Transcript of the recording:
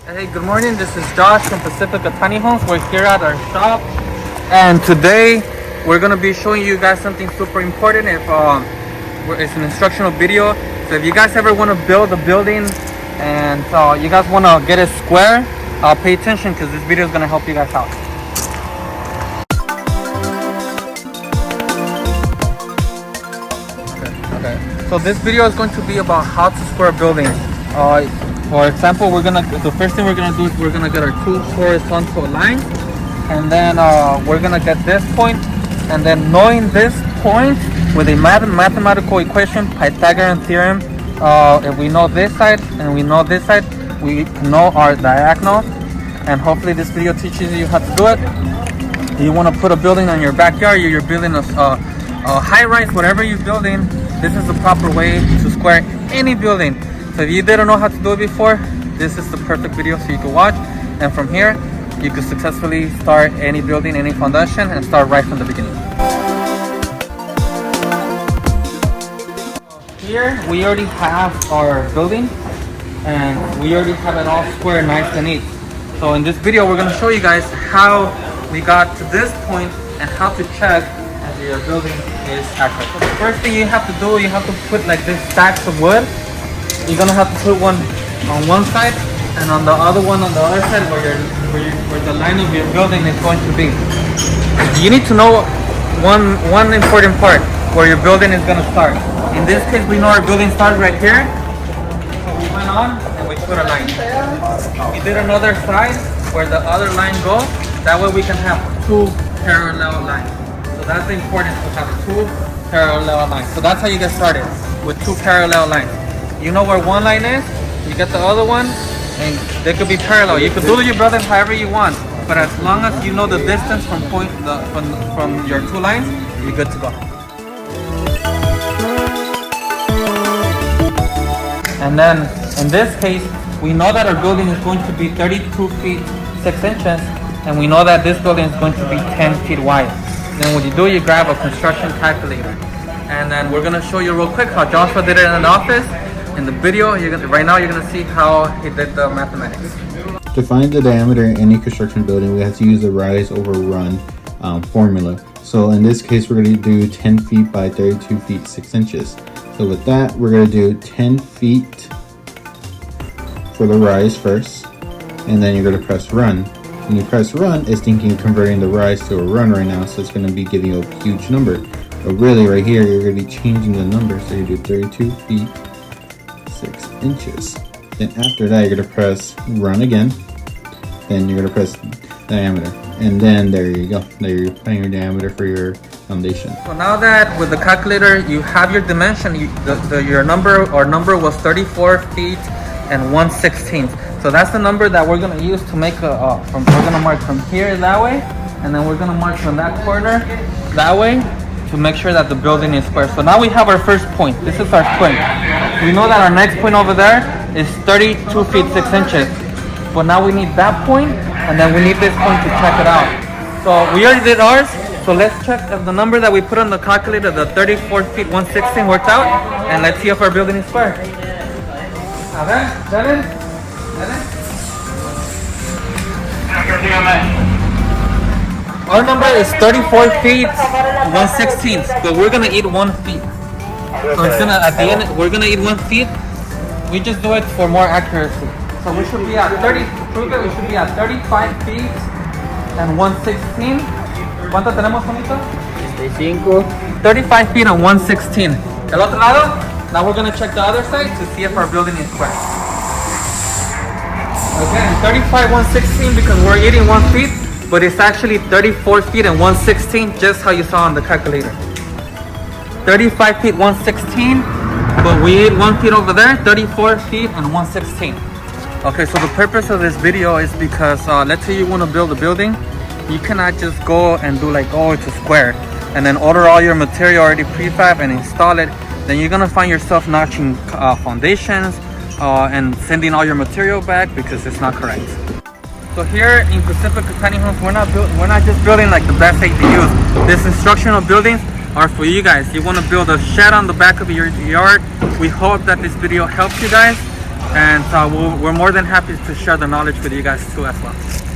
Hey, good morning. This is Josh from Pacifica Tiny Homes. We're here at our shop, and today we're gonna be showing you guys something super important. It's an instructional video, so if you guys ever want to build a building and you guys want to get it square, pay attention because this video is gonna help you guys out. Okay. So this video is going to be about how to square buildings. For example, the first thing we're gonna do is we're gonna get our two horizontal lines, and then we're gonna get this point, and then knowing this point with a mathematical equation, Pythagorean theorem, if we know this side and we know this side, we know our diagonal, and hopefully this video teaches you how to do it. You want to put a building on your backyard, you're building a high-rise, whatever you're building, this is the proper way to square any building. So if you didn't know how to do it before, this is the perfect video so you can watch, and from here you can successfully start any building, any foundation, and start right from the beginning. Here we already have our building, and we already have it all square, nice and neat. So in this video we're going to show you guys how we got to this point and how to check that your building is accurate. So the first thing you have to do, you have to put like this stacks of wood. You're gonna have to put one on one side and on the other one on the other side where the line of your building is going to be. You need to know one important part where your building is gonna start. In this case, we know our building starts right here. So we went on and we put a line. We did another side where the other line goes. That way we can have two parallel lines. So that's the importance to have two parallel lines. So that's how you get started, with two parallel lines. You know where one line is, you get the other one, and they could be parallel. You could do your building however you want, but as long as you know the distance from your two lines, you're good to go. And then in this case, we know that our building is going to be 32 feet 6 inches, and we know that this building is going to be 10 feet wide. Then what you do, you grab a construction calculator, and then we're gonna show you real quick how Joshua did it in the office. In the video, right now you're gonna see how he did the mathematics. To find the diameter in any construction building, we have to use the rise over run formula. So in this case, we're gonna do 10 feet by 32 feet 6 inches. So with that, we're gonna do 10 feet for the rise first, and then you're gonna press run. When you press run, it's thinking converting the rise to a run right now, so it's gonna be giving you a huge number. But really, right here, you're gonna be changing the number, so you do 32 feet 6 inches. Then after that, you're gonna press run again. Then you're gonna press diameter, and then there you go. There you're putting your diameter for your foundation. So now that with the calculator you have your dimension, your number was 34 feet and 1/16. So that's the number that we're gonna use to make we're gonna mark from here that way, and then we're gonna mark from that corner that way, to make sure that the building is square. So now we have our first point. This is our point. We know that our next point over there is 32 feet 6 inches. But now we need that point, and then we need this point to check it out. So we already did ours. So let's check if the number that we put on the calculator, the 34 feet 1/16, worked out. And let's see if our building is square. A ver, dale. Our number is 34 feet 1/16, but we're gonna eat 1 feet. So it's gonna, at the end, we're gonna eat 1 feet. We just do it for more accuracy. So we should be at 35 feet and 1/16. ¿Cuánto tenemos, Juanito? 35 feet and 1/16. El otro lado. Now we're gonna check the other side to see if our building is square. Again, 35 1/16 because we're eating 1 feet. But it's actually 34 feet and 1/16, just how you saw on the calculator. 35 feet 1/16, but we ate 1 feet over there, 34 feet and 1/16. Okay, so the purpose of this video is because let's say you want to build a building, you cannot just go and do like, oh, it's a square, and then order all your material already prefab and install it. Then you're gonna find yourself notching foundations and sending all your material back because it's not correct. So here in Pacifica Tiny Homes, we're not just building like the best ADUs. These instructional buildings are for you guys. You want to build a shed on the back of your yard. We hope that this video helps you guys. And we're more than happy to share the knowledge with you guys too as well.